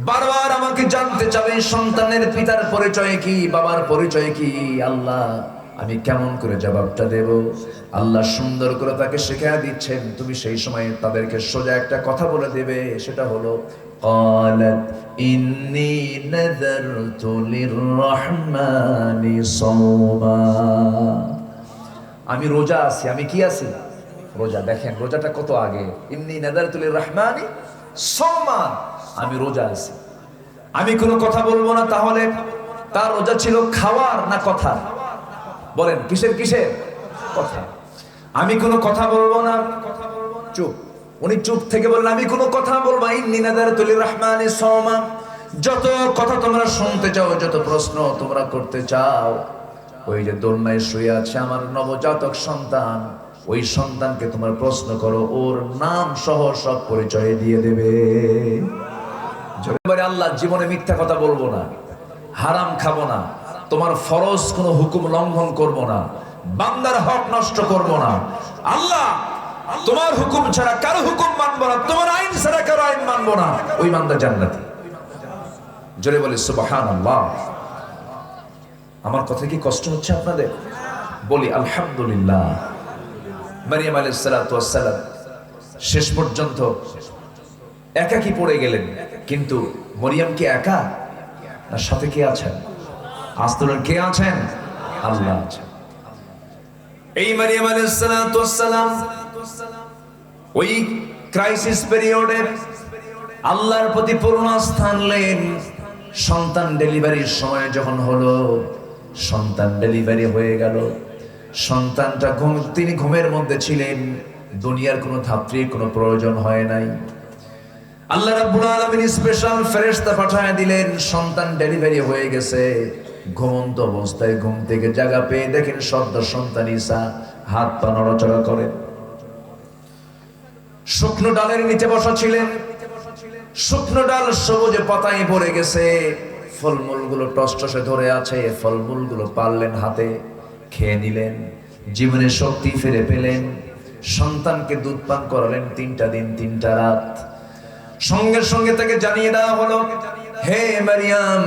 বারবার আমাকে জানতে চাবে সন্তানের পিতার পরিচয় কি, বাবার পরিচয় কি। আল্লাহ আমি কেমন করে জবাবটা দেব? আল্লাহ সুন্দর করে তাকে শেখায়া দিচ্ছেন, তুমি সেই সময় তাদেরকে সোজা একটা কথা বলে দেবে, সেটা হলো قالت إني نذرت للرحمن صوما। আমি রোজা আছি। আমি কি আছি? রোজা। দেখেন রোজাটা কত আগে। ইন্নী নাযারতু লিররহমানি সাওমা, আমি রোজা আছি। আমি কোনো কথা বলবো না। তাহলে তার রোজা ছিল খাওয়ার না কথা? বলেন কিসের কিসের? কথা। আমি কোনো কথা বলবো না, চুপ। উনি চুপ থেকে বললেন আমি কোনো কথা বলবো। ইন্নী নাযারতু লিররহমানি সাওমা, যত কথা তোমরা শুনতে চাও, যত প্রশ্ন তোমরা করতে চাও, ওই যে দোলনায় শুয়ে আছে আমার নবজাতক সন্তান, ওই সন্তানকে তোমার প্রশ্ন করো, ওর নাম সহ সব পরিচয় দিয়ে দেবে। জোরে আল্লাহ, জীবনে মিথ্যা কথা বলবো না, হারাম খাবো না, তোমার ফরজ কোনো হুকুম লঙ্ঘন করব না, বান্দার হক নষ্ট করব না। আল্লাহ তোমার হুকুম ছাড়া কারো হুকুম মানবো না, তোমার আইন ছাড়া কারো আইন মানবো না। ওই বান্দা জান্নাতি। জোরে বলে সুবহানাল্লাহ। আমার কথা কি কষ্ট হচ্ছে আপনাদের? বলি আলহামদুলিল্লাহ। মারিয়াম আলাইহিস সালাতু ওয়াস সালাম শেষ পর্যন্ত একাকী পড়ে গেলেন, কিন্তু মরিয়ম কি একা? না, সাথে কে আছেন? আস্তুলেন কে আছেন? আল্লাহ আছেন। এই মারিয়াম আলাইহিস সালাতু ওয়াস সালাম ওই ক্রাইসিস পিরিয়ডে আল্লাহর প্রতি পূর্ণ আস্থা আনলেন। সন্তান ডেলিভারির সময় যখন হলো, সন্তান ডেলিভারি হয়ে গেল, সন্তানটা তিনি ঘুমের মধ্যে ছিলেন, দুনিয়ার কোনো ধাত্রীর কোনো প্রয়োজন হয় নাই। আল্লাহ রাব্বুল আলামিন স্পেশাল ফেরেশতা পাঠিয়ে দিলেন। সন্তান ডেলিভারি হয়ে গেছে, ঘুমন্ত অবস্থায় ঘুম থেকে জাগা পেয়ে দেখেন সদ্য সন্তান ঈসা হাত পা নড়াচড়া করে। শুকনো ডালের নিচে বসা ছিলেন, শুকনো ডাল সবুজে পাতায় ভরে গেছে, ফলমূলগুলো টসটসে ধরে আছে, ফলমূলগুলো পারলেন হাতে, খেয়ে নিলেন, জীবনে শক্তি ফিরে পেলেন। সন্তানকে দুধ পান করালেন 3টা দিন 3টা রাত। সঙ্গে সঙ্গে তাকে জানিয়ে দেওয়া হলো, হে মারিয়াম,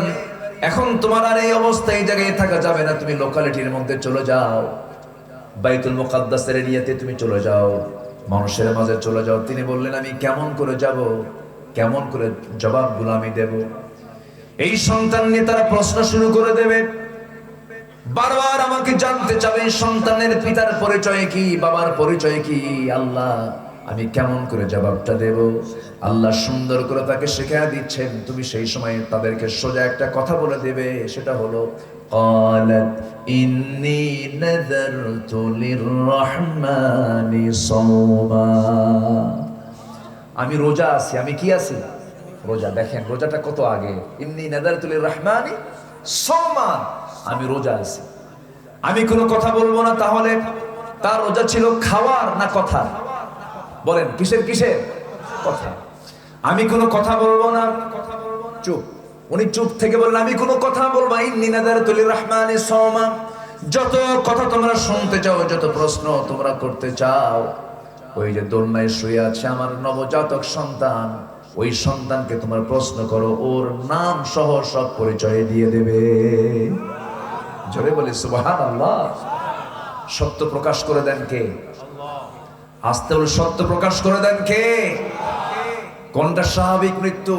এখন তোমার আর এই অবস্থায় এই জায়গায় থাকা যাবে না, তুমি লোকালিটির মধ্যে চলে যাও, বাইতুল মুকাদ্দাসের এরিয়াতে তুমি চলে যাও, মানুষের মাঝে চলে যাও। তিনি বললেন আমি কেমন করে যাব, কেমন করে জবাবগুলো আমি দেব? এই সন্তান নিয়ে তারা প্রশ্ন শুরু করে দেবে, বারবার আমাকে জানতে চাবে সন্তানের পিতার পরিচয় কি, বাবার পরিচয় কি। আল্লাহ আমি কেমন করে জবাবটা দেব? আল্লাহ সুন্দর করে তাকে শেখায়া দিচ্ছেন, তুমি সেই সময় তাদেরকে সোজা একটা কথা বলে দেবে, সেটা হলো قالت إني نذرت للرحمن صوما। আমি রোজা আছি। আমি কি আছি? রোজা। দেখেন রোজাটা কত আগে। ইন্নী নাযারতু লিররহমানি সাওমা, আমি রোজা আছি। আমি কোনো কথা বলবো না। তাহলে তার রোজা ছিল খাওয়ার না কথা? বলেন কিসের কিসের? কথা। আমি কোনো কথা বলবো না, চুপ। উনি চুপ থেকে বললেন আমি কোনো কথা বলবো। ইন্নী নাযারতু লিররহমানি সাওমা, যত কথা তোমরা শুনতে চাও, যত প্রশ্ন তোমরা করতে চাও, ওই যে দোলনায় শুয়ে আছে আমার নবজাতক সন্তান, ওই সন্তানকে তোমার প্রশ্ন করো, ওর নাম সহ সব পরিচয় দিয়ে দেবে। জোরে বলি সুবহানাল্লাহ। সত্য প্রকাশ করে দেন কে? আস্তে বলে সত্য প্রকাশ করে দেন কে? কোনটা স্বাভাবিক মৃত্যু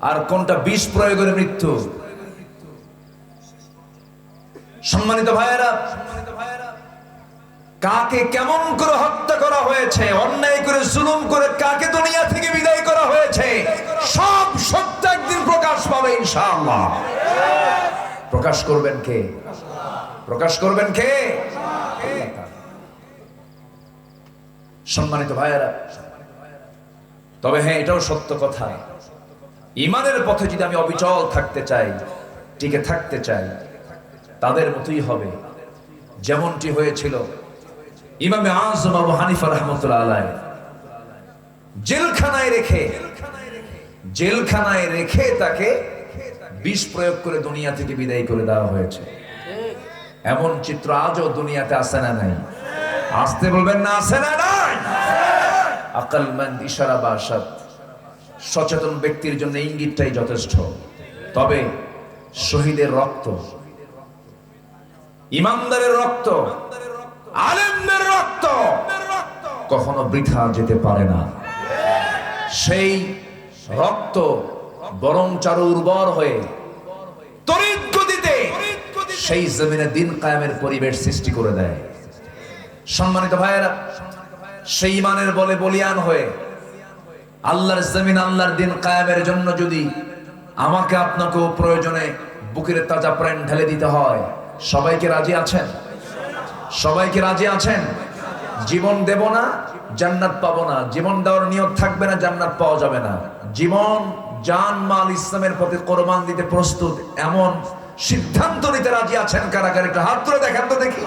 আর কোনটা বিষ প্রয়োগের মৃত্যু? সম্মানিত ভাইয়েরা, কাকে কেমন করে হত্যা করা হয়েছে, অন্যায় করে জুলুম করে কাকে দুনিয়া থেকে বিদায় করা হয়েছে, সব সত্য একদিন প্রকাশ পাবে ইনশাআল্লাহ। প্রকাশ করবেন কে? প্রকাশ করবেন কে? সম্মানিত ভাইয়েরা, তবে হ্যাঁ এটাও সত্য কথা, ঈমানের পথে যদি আমি অবিচল থাকতে চাই, টিকে থাকতে চাই, তাদের মতোই হবে যেমনটি হয়েছিল ইমামে আযম আবু হানিফা রাহমাতুল্লাহ আলাইহি। জেলখানায় রেখে তাকে বিষ প্রয়োগ করে দুনিয়া থেকে বিদায় করে দেওয়া হয়েছে। এমন চিত্র আজও দুনিয়াতে আছে না নাই? আসতে বলবেন না, আছে না নাই? আকালমন্দ ইশারা বাসাত, সচেতন ব্যক্তির জন্য ইঙ্গিতটাই যথেষ্ট। তবে শহীদের রক্ত, ইমানদারের রক্ত, আলেমদের রক্ত কখনো বৃথা যেতে পারে না। সেই রক্ত বরং চারু উর্বর হয়ে তড়িৎ গতিতে সেই জমিনে দিন কায়েমের পরিবেশ সৃষ্টি করে দেয়। সম্মানিত ভাইয়েরা, সেই ইমানের বলে বলিয়ান হয়ে আল্লাহর জমিন, আল্লাহর দিন কায়েমের জন্য যদি আমাকে আপনাকেও প্রয়োজনে বুকের তাজা প্রাণ ঢেলে দিতে হয়, সবাইকে রাজি আছেন? সবাইকে রাজি আছেন? জীবন দেব না, জান্নাত পাবো না, জীবন দেওয়ার নিয়ত থাকবে না, জান্নাত পাওয়া যাবে না, জীবন জান মাল ইসলামের প্রতি কোরবান দিতে প্রস্তুত, এমন সিদ্ধান্ত নিতে রাজি আছেন কারা কারা? একটা হাত তুলে দেখান তো দেখি।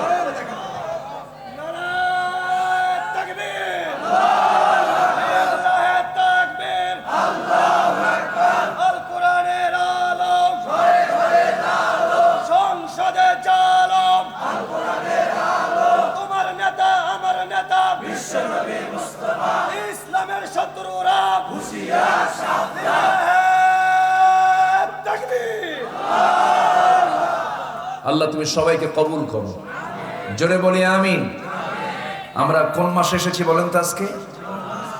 ইসলামের শত্রুরা হুঁশিয়ার, আল্লাহ তুমি সবাইকে কবুল করো, জোরে বলি আমিন। আমরা কোন মাসে এসেছি বলেন তো আজকে?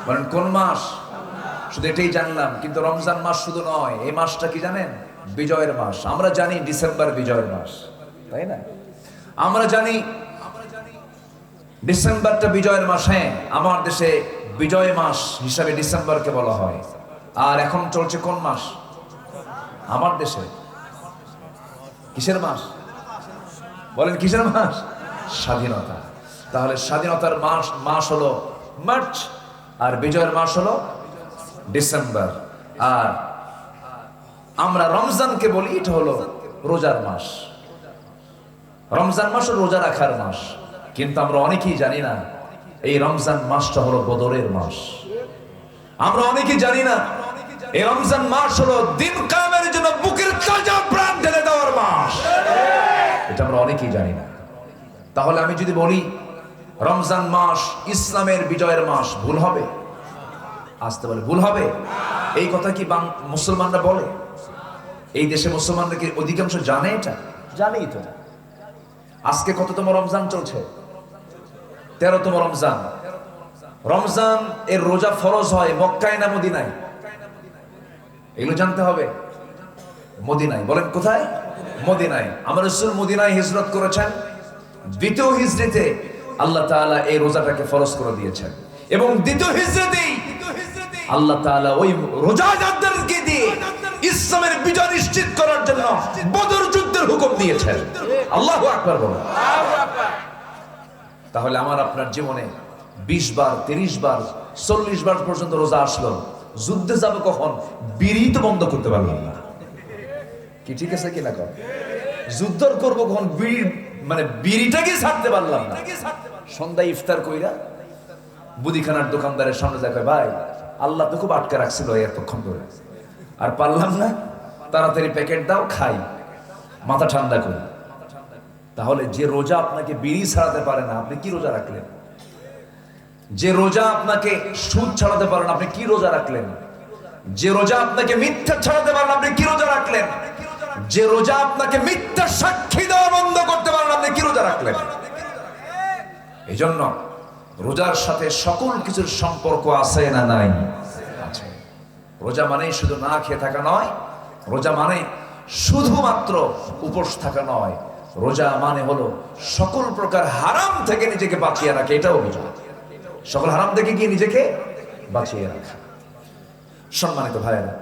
বলেন কোন মাস? শুধু এটাই জানলাম, কিন্তু রমজান মাস শুধু নয়, এই মাসটা কি জানেন? বিজয়ের মাস। আমরা জানি ডিসেম্বর বিজয়ের মাস, তাই না? আমরা জানি ডিসেম্বরটা বিজয়ের মাস। হ্যাঁ, আমার দেশে বিজয় মাস হিসাবে ডিসেম্বরকে বলা হয়। আর এখন চলছে কোন মাস আমার দেশে? কিসের মাস বলেন? কিসের মাস? স্বাধীনতা। তাহলে স্বাধীনতার মাস হলো মার্চ, আর বিজয়ের মাস হলো ডিসেম্বর। আর আমরা রমজানকে বলি এটা হলো রোজার মাস। রমজান মাস রোজা রাখার মাস, কিন্তু আমরা অনেকেই জানি না এই রমজান মাসটা হলো বদরের মাস। আমরা অনেকেই জানি না এই রমজান মাস হলো দিন কায়েমের জন্য বুকের তাজা প্রাণ ঢেলে দেওয়ার মাস। এটা আমরা অনেকেই জানি না। তাহলে আমি যদি বলি রমজান মাস ইসলামের বিজয়ের মাস, ভুল হবে? আসতে বলে ভুল হবে? এই কথা কি মুসলমানরা বলে? এই দেশে মুসলমানরা কি অধিকাংশ জানে? এটা জানেই তো। আজকে কততম রমজান চলছে? 13তম রমজান। রমজান এর রোজা ফরজ হয় মক্কায় না মদিনায়? এগুলো জানতে হবে। মদিনায়। বলেন কোথায়? মদিনায়। আমার রাসূল মদিনায় হিজরত করেছেন। দ্বিতীয় হিজরিতে আল্লাহ তাআলা এই রোজাটাকে ফরজ করে দিয়েছেন, এবং দ্বিতীয় হিজরতেই আল্লাহ তাআলা ওই রোজাদারদেরকে দিয়ে ইসলামের বিজয় নিশ্চিত করার জন্য বদর যুদ্ধের হুকুম দিয়েছেন। আল্লাহু আকবার বলেন। তাহলে আমার আপনার জীবনে 20 বার, 30 বার, 40 বার পর্যন্ত রোজা আসলো, যুদ্ধে যাবে কখন? বিড়ি তো বন্ধ করতে পারলাম না। কি ঠিক আছে কিনা? কর যুদ্ধ করবো কখন? বিড়ি মানে বিড়িটাকে ছাড়তে পারলাম না। সন্ধ্যায় ইফতার কইরা মুদিখানার দোকানদারের সামনে যায়, ভাই আল্লাহ তো খুব আটকে রাখছিল এতক্ষণ ধরে, আর পারলাম না, তাড়াতাড়ি প্যাকেট দাও, খাই, মাথা ঠান্ডা করি। তাহলে যে রোজা আপনাকে বিড়ি ছাড়াতে পারে না, আপনি কি রোজা রাখলেন? যে রোজা আপনাকে সুদ ছাড়াতে পারে না, আপনি কি রোজা রাখলেন? যে রোজা আপনাকে মিথ্যা ছাড়াতে পারে না, আপনি কি রোজা রাখলেন? যে রোজা আপনাকে মিথ্যা সাক্ষী দেওয়া বন্ধ করতে পারে না, আপনি কি রোজা রাখলেন? এই জন্য রোজার সাথে সকল কিছুর সম্পর্ক আছে না নাই? আছে। রোজা মানে শুধু না খেয়ে থাকা নয়, রোজা মানে শুধুমাত্র উপোস থাকা নয়, রোজা মানে হলো সকল প্রকার হারাম থেকে নিজেকে বাঁচিয়ে রাখা। এটাও রোজা। সকল হারাম থেকে গিয়ে নিজেকে বাঁচিয়ে রাখা। সম্মানিত ভাইয়েরা,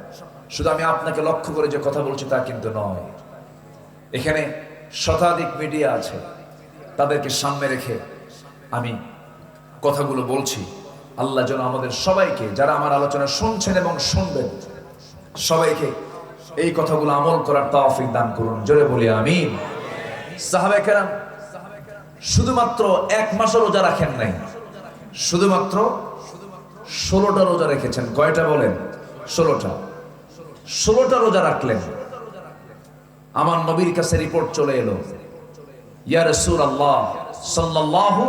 শুধু আমি আপনাকে লক্ষ্য করে যে কথা বলছি তা কিন্তু নয়। এখানে শতাধিক মিডিয়া আছে, তাদেরকে সামনে রেখে আমি কথাগুলো বলছি। আল্লাহ যেন আমাদের সবাইকে, যারা আমার আলোচনা শুনছেন এবং শুনবেন, সবাইকে এই কথাগুলো আমল করার তৌফিক দান করুন। জোরে বলি আমিন। সাহাবায়ে কেরাম শুধুমাত্র 1 মাসও রোজা রাখেন নাই, শুধুমাত্র 16টা রোজা রেখেছেন। কয়টা বলেন? 16টা। 16টা রোজা রাখলেন। আমার নবীর কাছে রিপোর্ট চলে এলো, ইয়া রাসূলুল্লাহ সাল্লাল্লাহু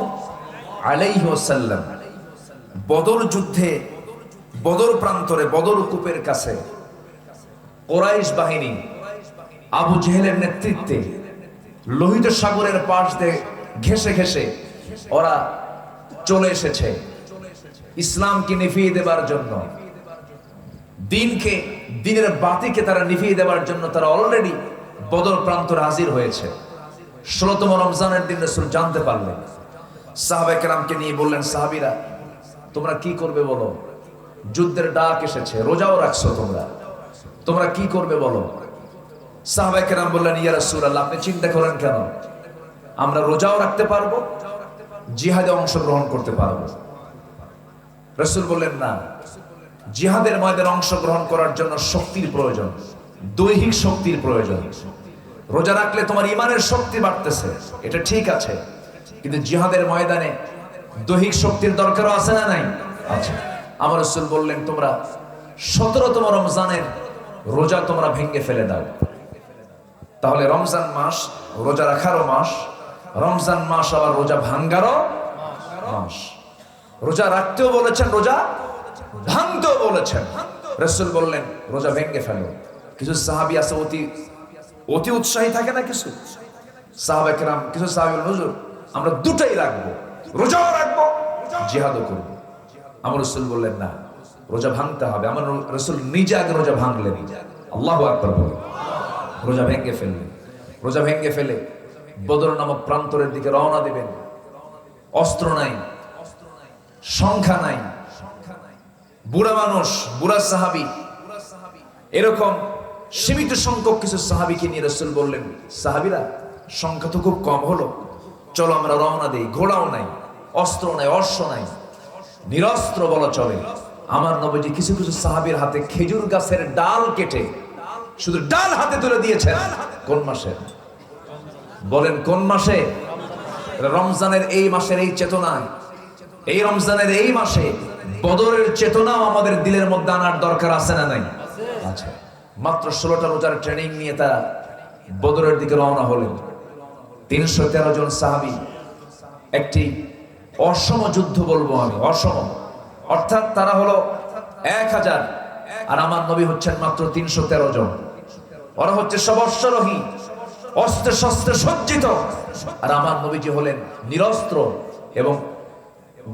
আলাইহি ওয়াসাল্লাম, বদর যুদ্ধে বদর প্রান্তরে বদর কূপের কাছে কুরাইশ বাহিনী আবু জেহেলের নেতৃত্বে লোহিত সাগরের পাশ দিয়ে ঘেঁষে ঘেঁষে ওরা চলে এসেছে ইসলামকে নিভিয়ে দেবার জন্য, দিনের বাতিকে তারা নিভিয়ে দেবার জন্য তারা অলরেডি বদর প্রান্তরে হাজির হয়েছে। 16তম রমজানের দিন রাসূল জানতে পারলেন, সাহাবায়ে কেরামকে নিয়ে বললেন, সাহাবীরা তোমরা কি করবে বলো, যুদ্ধের ডাক এসেছে, রোজাও রাখছো, তোমরা কি করবে বলো। সাহাবায়ে কেরাম বললেন, ইয়া রাসূলুল্লাহ আপনি চিন্তা করেন কেন, আমরা রোজাও রাখতে পারবো, জিহাদে অংশগ্রহণ করতে পারবো। রাসূল বললেন, না, জিহাদের ময়দানে অংশগ্রহণ করার জন্য শক্তির প্রয়োজন, দৈহিক শক্তির প্রয়োজন। রোজা রাখলে তোমার ইমানের শক্তি বাড়তেছে, এটা ঠিক আছে, কিন্তু জিহাদের ময়দানে দৈহিক শক্তির দরকারও আছে না নাই? আচ্ছা, আমার রাসূল বললেন, তোমরা 17তম রমজানের রোজা তোমরা ভেঙে ফেলে দাও। তাহলে রমজান মাস রোজা রাখারও মাস, রমজান মাস আবার রোজা ভাঙ্গারও মাস। রোজা রাখতেও বলেছেন, রোজা ভাঙতেও বলেছেন। রাসূল বললেন, রোজা ভেঙে ফেলো। কিছু সাহাবী আছে অতি উৎসাহী থাকে না, কিছু সাহাবায়ে কেরাম, কিছু সাহাবী বলেন, হুজুর আমরা দুটাই রাখবো, রোজাও রাখবো, জিহাদও করবো। আমার রাসূল বললেন, না, রোজা ভাঙতে হবে। আমার রাসূল নিজে আগে রোজা ভাঙলেন, আল্লাহু আকবার বলে রোজা ভেঙে ফেললেন। রোজা ভেঙে ফেলে বদর নামক প্রান্তরের দিকে রওনা দিবেন। অস্ত্র নাই, সংখ্যা নাই, বুড়া মানুষ, বুড়া সাহাবী, এরকম সীমিত সংখ্যক কিছু সাহাবীকে নিয়ে রাসূল বললেন, সাহাবীরা সংখ্যা তো খুব কম হলো, চলো আমরা রওনা দেই। ঘোড়াও নাই, অস্ত্র নাই, অশ্ব নাই, নিরস্ত্র বলা চলে। আমার নবীজি কিছু কিছু সাহাবীর হাতে খেজুর গাছের ডাল কেটে শুধু ডাল হাতে তুলে দিয়েছেন। কোন মাসে বলেন, কোন মাসে? রমজানের এই মাসের এই চেতনায়, এই রমজানের এই মাসে বদরের চেতনাও আমাদের দিলের মধ্যে আনার দরকার আছে না নাই? আচ্ছা, মাত্র 16টা রোজার ট্রেনিং নিয়ে তারা বদরের দিকে রওনা হলেন। 313 জন সাহাবী, একটি অসম যুদ্ধ বলবো আমি, অসম, অর্থাৎ তারা হলো 1000 আর আমার নবী হচ্ছেন মাত্র 313 জন। ওরা হচ্ছে সব অশ্বরোহী, অস্ত্রে শস্ত্রে সজ্জিত, আর আমার নবীজি হলেন নিরস্ত্র এবং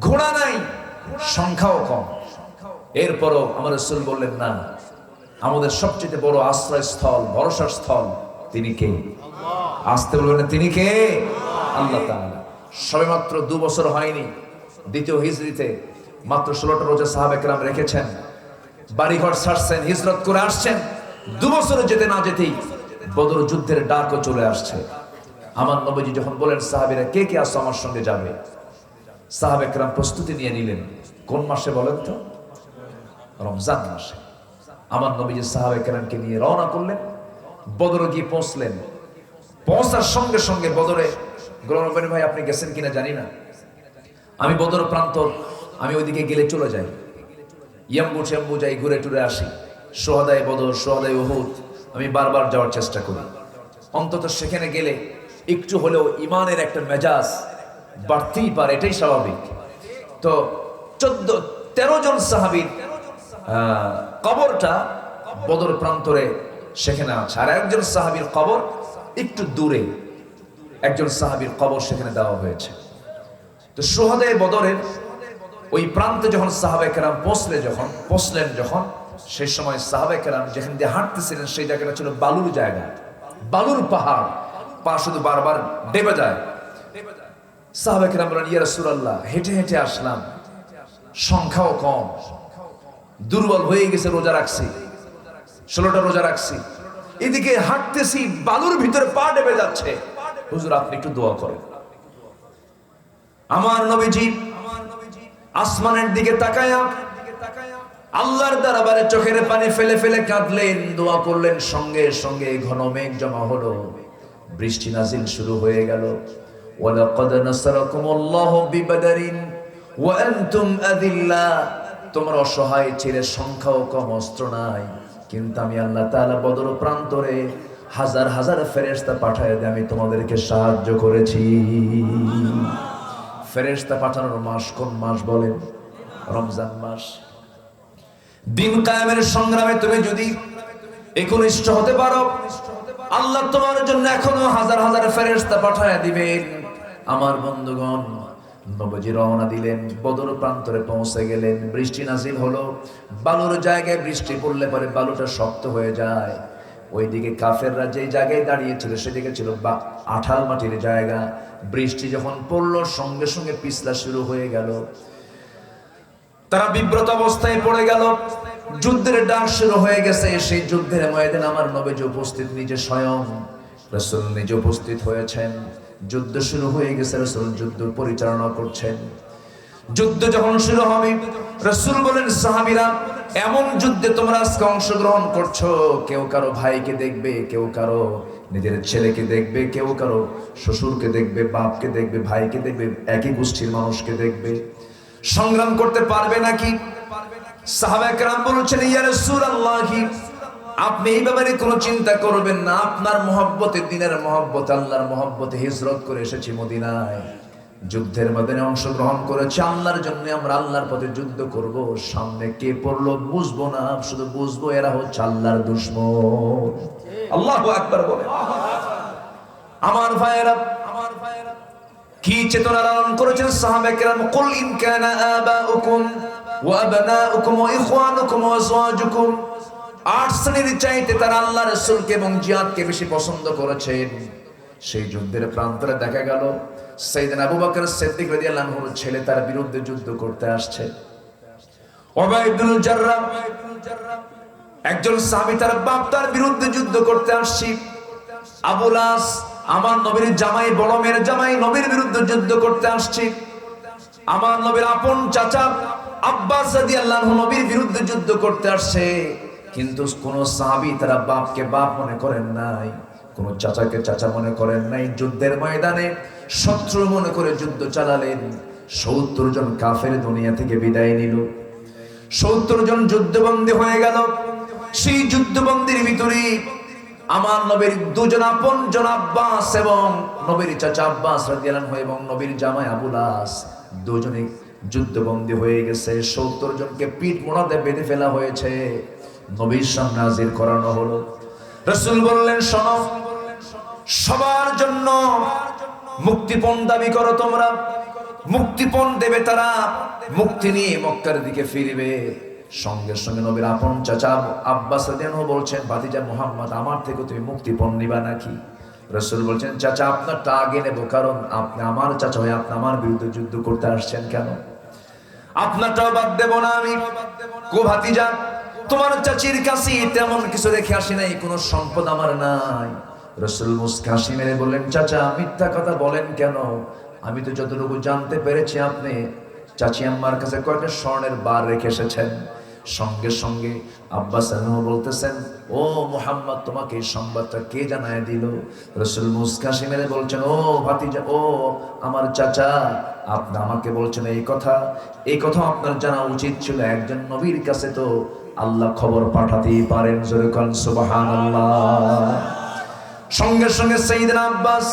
ঘোড়া নাই, সংখ্যাও কম। এরপরও আমার রাসূল বললেন, না, আমাদের সবচেয়ে বড় আশ্রয়স্থল, ভরসার স্থল তিনি কে? আসতে বলবেন, তিনি কে? আল্লাহ তাআলা। সবেমাত্র 2 বছর হয়নি, দ্বিতীয় হিজরিতে মাত্র 16টা রোজা সাহাবায়ে কেরাম রেখেছেন, বাড়িঘর ছাড়ছেন, হিজরত করে আসছেন। 2 বছর যেতে না যেতেই বদর যুদ্ধের ডাকও চলে আসছে। আমার নবীজি যখন বলেন, সাহাবীরা কে কে আসো আমার সঙ্গে যাবে, সাহাবায়ে কেরাম প্রস্তুতি নিয়ে নিলেন। কোন মাসে বলেন তো? রমজান মাসে। আমার নবীজি সাহাবায়ে কেরামকে নিয়ে রওনা করলেন, বদরে গিয়ে পৌঁছলেন। পৌঁছার সঙ্গে সঙ্গে বদরে, গোলাম ভাই আপনি গেছেন কিনা জানি না, আমি বদর প্রান্তর, আমি ওইদিকে গেলে চলে যাই, ইয়াম্বু যাই, ঘুরে টুরে আসি। সোহাদায়ে বদর, সোহাদায়ে উহুদ আমি বারবার যাওয়ার চেষ্টা করি। অন্তত সেখানে গেলে একটু হলেও ইমানের একটা মেজাজ বাড়তেই পারে, এটাই স্বাভাবিক। তো 13 জন সাহাবীর কবরটা বদর প্রান্তরে সেখানে আছে, আর একজন সাহাবীর কবর একটু দূরে, একজন সাহাবীর কবর সেখানে দেওয়া হয়েছে। তো সোহাদায়ে বদরের ওই প্রান্তে যখন সাহাবায়ে কেরাম পৌঁছলেন যখন সেই সময় সাহাবায়ে কেরাম যেখান দিয়ে হাঁটতেছিলেন সেই জায়গাটা ছিল বালুর জায়গা, বালুর পাহাড়, পা শুধু বারবার ডেবে যায়। সাহাবায়ে কেরাম বলেন, ইয়া রাসূলুল্লাহ হেঁটে হেঁটে আসলাম, সংখ্যাও কম, দুর্বল হয়ে গেছে, রোজা রাখছি, 16টা রোজা রাখছি, এদিকে হাঁটতেছি, বালুর ভিতরে পা ডেবে যাচ্ছে, হুজুর আপনি একটু দোয়া করেন। আমার নবীজি আসমানের দিকে তাকায়া আল্লাহর দরবারে চোখের পানি ফেলে ফেলে কাঁদলেন, দোয়া করলেন। সঙ্গে সঙ্গে ঘন মেঘ জমা হলো, বৃষ্টি নাজিল শুরু হয়ে গেল। ওয়ালাকাদ নাসারাকুমুল্লাহু বিবাদরিন ওয়া আনতুম আযিল্লা, তোমরা অসহায় ছিলে, সংখ্যাও কম, অস্ত্র নাই, কিন্তু আমি আল্লাহ তাআলা বদর প্রান্তরে হাজার হাজার ফেরেশতা পাঠায় দিয়ে আমি তোমাদেরকে সাহায্য করেছি। ফেরেশতা পাঠানোর মাস কোন মাস বলেন? রমজান মাস। দিন কায়েমের সংগ্রামে তুমি যদি একনিষ্ঠ হতে পারো, আল্লাহ তোমার জন্য এখনো হাজার হাজার ফেরেশতা পাঠায় দিবেন। আমার বন্ধুগণ, নবীজি রওনা দিলেন, বদর প্রান্তরে পৌঁছে গেলেন। বৃষ্টি নাজিল হলো। বালুর জায়গায় বৃষ্টি পড়লে পরে বালুটা শক্ত হয়ে যায়। ওইদিকে কাফেররা যেই জায়গায় দাঁড়িয়েছিল সেদিকে ছিল আঠাল মাটির জায়গা। বৃষ্টি যখন পড়লো সঙ্গে সঙ্গে পিছলা শুরু হয়ে গেল। তারা বিব্রত অবস্থায় পড়ে গেল। যুদ্ধের ডাক শুরু হয়ে গেছে। সেই যুদ্ধের ময়দানে আমার নবীজি উপস্থিত, নিজে স্বয়ং রাসূল নিজে উপস্থিত হয়েছেন। যুদ্ধ শুরু হয়ে গেছে, রাসূল যুদ্ধ পরিচালনা করছেন। যুদ্ধ যখন শুরু হবে, রাসূল বলেন, সাহাবীরা, এমন যুদ্ধে তোমরা আজকে অংশগ্রহণ করছো, কেউ কারো ভাইকে দেখবে, কেউ কারো নিজের ছেলেকে দেখবে, কেউ কারো শ্বশুরকে দেখবে, বাপকে দেখবে, ভাইকে দেখবে, একই গোষ্ঠীর মানুষকে দেখবে। সংগ্রাম করতে পারবে নাকি? সাহাবায়ে কেরাম বলছেন, ইয়া রাসূলুল্লাহ, আপনি এই ব্যাপারে কোনো চিন্তা করবেন না। আপনার মহব্বতে, দিনের মহব্বতে, আল্লাহর মহব্বতে হিজরত করে এসেছি মদিনায়। যুদ্ধের ময়দানে অংশগ্রহণ করেছি আল্লাহর জন্য। আমরা আল্লাহর পথে যুদ্ধ করব। সামনে কে পড়লো বুঝবো না, শুধু বুঝবো এরা হচ্ছে আল্লাহর দুশমন। আল্লাহু আকবার বলে। আমার ভাইয়েরা, কি চেতনা লালন করেছেন সাহাবায়ে কেরাম। কুল ইন কানা আবাউকুম ওয়া আবনাউকুম ওয়া ইখওয়ানুকুম ওয়া আজওয়াজুকুম। 8 শ্রেণীর চাইতে তারা আল্লাহ রাসূলকে এবং জিহাদকে বেশি পছন্দ করেছেন। সেই যুদ্ধের প্রান্তরে দেখা গেল সাইয়েদনা আবু বকর সিদ্দিক রাদিয়াল্লাহু আনহুর ছেলে তার বিরুদ্ধে যুদ্ধ করতে আসছে। উবাই ইবনুল জাররাহ, একজন সাহাবী, তার বাপ তার বিরুদ্ধে যুদ্ধ করতে আসছে। আবু লাস, আমার নবীর জামাই, বড় মেয়ের জামাই, নবীর বিরুদ্ধে যুদ্ধ করতে আসছে। আমার নবীর আপন চাচা আব্বাস রাদিয়াল্লাহু আনহু নবীর বিরুদ্ধে যুদ্ধ করতে আসছে। কিন্তু কোন সাহাবী তারা বাপকে বাপ মনে করেন নাই, কোন চাচাকে চাচা মনে করেন নাই। যুদ্ধের ময়দানে শত্রু মনে করে যুদ্ধ চালালেন। 70 জন কাফের দুনিয়া থেকে বিদায় নিল। 70 জন যুদ্ধবন্দী হয়ে গেল। সেই যুদ্ধবন্দির ভিতরে আমার নবীর দুজন আপন জন আব্বাস এবং নবীর চাচা আব্বাস রাদিয়াল্লাহু আনহু এবং নবীর জামাই আবু লাস দুজনেই যুদ্ধবন্দী হয়ে গেছে। 70 জনকে পিঠ মোড়াতে বেঁধে ফেলা হয়েছে। নবীর সামনে হাজির করানো হলো। রাসূল বললেন, শোনো, সবার জন্য মুক্তিপণ দাবি করো তোমরা। মুক্তিপণ দেবে তারা, মুক্তি নিয়ে মক্কার দিকে ফিরবে। সঙ্গে সঙ্গে নবীর আপন চাচা আব্বাস রাদিয়াল্লাহু আনহু বলছেন, ভাতিজা মুহাম্মদ, আমার থেকে তুমি মুক্তিপণ নিবা নাকি? রাসূল বলছেন, চাচা আপনারটা আগে নেব, কারণ আপনি আমার চাচা হয়ে আপনি আমার বিরুদ্ধে যুদ্ধ করতে আসছেন কেন? আপনারটাও বাদ দেব না আমি। কো ভাতিজা, তোমার চাচির কাছে তেমন কিছু রেখে আসি নাই, কোনো সম্পদ আমার নাই। রাসূল মুস্কি হাসি মেরে বললেন, চাচা মিথ্যা কথা বলেন কেন? আমি তো যতটুকু জানতে পেরেছি আপনি চাচি আম্মার কাছে কয়েকটা স্বর্ণের বার রেখে এসেছেন। সঙ্গে সঙ্গে আব্বাস আনহু বলতেছেন, ও মুহাম্মদ, তোমাকে এই সংবাদটা কে জানায় দিল? রাসূল মুস্কি হাসি মেরে বলছেন, ও ভাতিজা, ও আমার চাচা, আপনি আমাকে বলছেন এই কথা আপনার জানা উচিত ছিল। একজন নবীর কাছে তো আল্লাহ খবর পাঠাতেই পারেন। জোরে কোন সুবহানাল্লাহ। সঙ্গে সঙ্গে সাইয়েদনা আব্বাস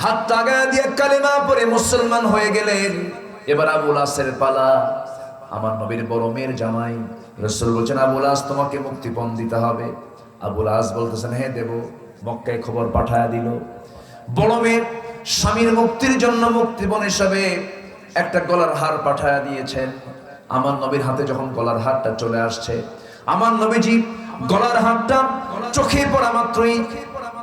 হাত টাকা দিয়ে কালিমা পড়ে মুসলমান হয়ে গেলেন। এবার আবু লাসের পালা, আমার নবীর বড় মেয়ের জামাই। রাসূল বলছেন, আবু লাস, তোমাকে মুক্তিপণ দিতে হবে। আবু লাস বলতেছেন, হ্যাঁ দেব। মক্কায় খবর পাঠায়া দিল। বড় মেয়ে স্বামীর মুক্তির জন্য মুক্তিপণ হিসাবে একটা গলার হার পাঠায়া দিয়েছেন। আমার নবীর হাতে যখন গলার হারটা চলে আসছে, আমার নবীজি গলার হারটা চোখে পড়া মাত্রই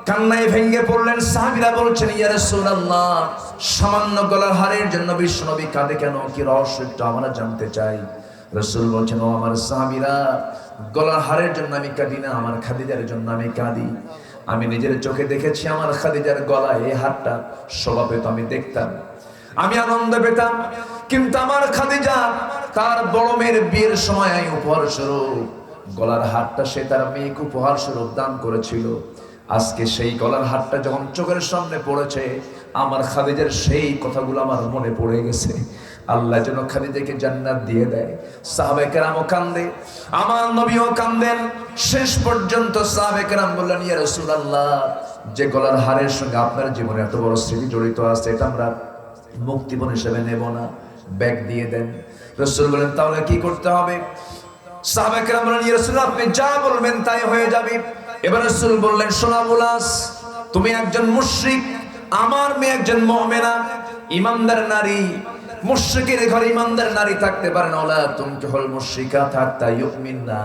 কান্নায় ভেঙে পড়লেন। সাহাবীরা বলছেন, ইয়া রাসূলুল্লাহ, সামান্য গলার হারের জন্য বিশ্বনবী কাঁদে কেন? কি রহস্য একটু আমরা জানতে চাই। রাসূল বলছেন, ও আমার সাহাবীরা, গলার হারের জন্য আমি কাঁদি না, আমার খাদিজার জন্য আমি কাঁদি। আমি নিজের চোখে দেখেছি আমার খাদিজার গলায় এই হারটা শোভা পেত, আমি দেখতাম, আমি আনন্দ পেতাম। কিন্তু আমার খাদিজা তার বড় মেয়ের বিয়ের সময় উপহার স্বরূপ গলার হারটা সে তার মেয়েকে উপহার স্বরূপ দান করেছিল। আজকে সেই গলার হারটা যখন চোখের সামনে পড়েছে, আমার খাদিজার সেই কথাগুলো আমার মনে পড়ে গেছে। আল্লাহ যেন খাদিজাকে জান্নাত দিয়ে দেয়। সাহাবায়ে কেরামও কান্দে, আমার নবীও কান্দেন। শেষ পর্যন্ত সাহাবায়ে কেরাম বললেন, ইয়া রাসূলুল্লাহ, যে গলার হারের সঙ্গে আপনার জীবনে এত বড় স্মৃতি জড়িত আছে, এটা আমরা মুক্তিপণ হিসেবে নেব না, ব্যাগ দিয়ে দেন। রাসূল বলেন, তাহলে কি করতে হবে? সাহাবায়ে কেরাম বললেন, ইয়া রাসূলুল্লাহ, আপনি যা বলবেন তাই হয়ে যাবে। এবার রাসূল বললেন, শোনো বুলাস, তুমি একজন মুশরিক, আমার মেয়ে একজন মুমিনা, ইমানদার নারী। মুশরিকের ঘরে ইমানদার নারী থাকতে পারে না। ওয়ালা তুনকিহুল মুশরিকাত হাত্তা ইউমিননা,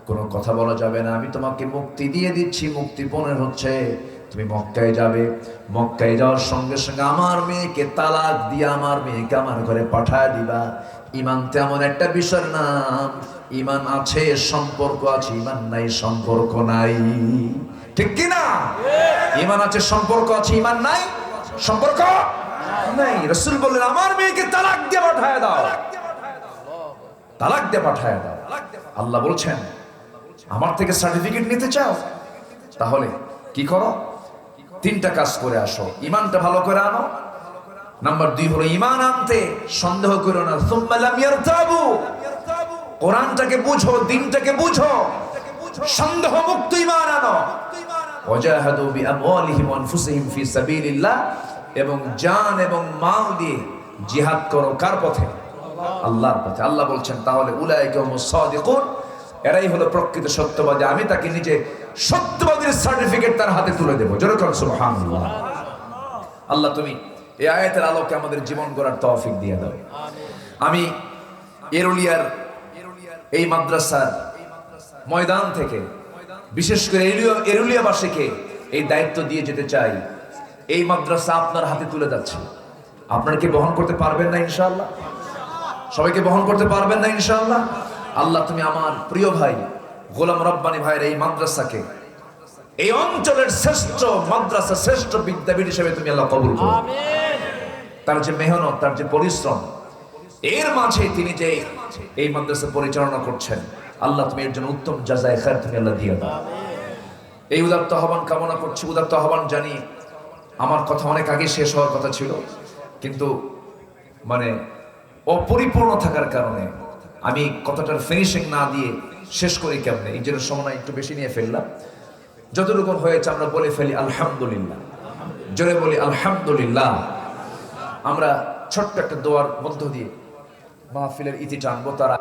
কোনো কথা বলা যাবে না। আমি তোমাকে মুক্তি দিয়ে দিচ্ছি, মুক্তি পনের হচ্ছে তুমি মক্কায় যাবে। মক্কায় যাওয়ার সঙ্গে সঙ্গে আমার মেয়েকে তালাক দিয়ে আমার মেয়েকে আমার ঘরে পাঠায় দিবা। ঈমান তেমন একটা বিষয়ের নাম, ঈমান আছে সম্পর্ক আছে, ঈমান নাই সম্পর্ক নাই। ঠিক কি না? ঈমান আছে সম্পর্ক আছে, ঈমান নাই সম্পর্ক নাই। রাসূল বললেন, আমার মেয়েকে তালাক দিয়ে পাঠায় দাও, তালাক দিয়ে পাঠায় দাও। আল্লাহ বলছেন, আমার থেকে সার্টিফিকেট নিতে চাও? তাহলে কি করো? তিনটা কাজ করে আসো। ঈমানটা ভালো করে আনো। নাম্বার 2 হলো ঈমান আনতে সন্দেহ করো না। সুম্মা লাম ইয়ারতাবু, কোরআনটাকে বুঝো, দ্বীনটাকে বুঝো, সন্দেহ মুক্ত ঈমান আনো। ওয়াজাহাদু বিআমওয়ালিহিম ওয়া আনফুসিহিম ফি সাবিলিল্লাহ, এবং জান এবং মাল দিয়ে জিহাদ করো। কার পথে? আল্লাহর পথে। আল্লাহ বলছেন, তাহলে উলাইকা হুমুস সাদিকুন, এরাই হলো প্রকৃত সত্যবাদী। আমি তাকে নিজে সত্যবাদীর সার্টিফিকেট তার হাতে তুলে দেবো। জোরে করুন সুবহানাল্লাহ। আল্লাহ তুমি এই আয়াতের আলোকে আমাদের জীবন গড়ার তৌফিক দিয়ে দাও। আমি এরুলিয়ার এই মাদ্রাসার ময়দান থেকে বিশেষ করে এরুলিয়াবাসীকে এই দায়িত্ব দিয়ে যেতে চাই। এই মাদ্রাসা আপনার হাতে তুলে যাচ্ছে। আপনারা কি বহন করতে পারবেন না ইনশাআল্লাহ? সবাইকে বহন করতে পারবেন না ইনশাআল্লাহ? আল্লাহ তুমি আমার প্রিয় ভাই গোলাম রব্বানী ভাইয়ের এই মাদ্রাসাকে এই অঞ্চলের শ্রেষ্ঠ মাদ্রাসা, শ্রেষ্ঠ বিদ্যাপীঠ হিসেবে তুমি আল্লাহ কবুল করো। তার যে মেহনত, তার যে পরিশ্রম, এর মাঝে তিনি যে এই মাদ্রাসা পরিচালনা করছেন, আল্লাহ তুমি এর জন্য উত্তম জাযায়ে খায়র তুমি আল্লাহ দিয়ে দাও। এই উদাত্ত আহ্বান কামনা করছি, উদাত্ত আহ্বান জানি। আমার কথা অনেক আগে শেষ হওয়ার কথা ছিল, কিন্তু মানে অপরিপূর্ণ থাকার কারণে আমি কথাটার ফিনিশিং না দিয়ে শেষ করি কেমনে, এই জন্য সময় একটু বেশি নিয়ে ফেললাম। যতটুকু হয়েছে আমরা বলে ফেলি আলহামদুলিল্লাহ, জোরে বলি আলহামদুলিল্লাহ। আমরা ছোট্ট একটা দোয়ার মধ্য দিয়ে মাহফিলের ইতি টানবো। তারা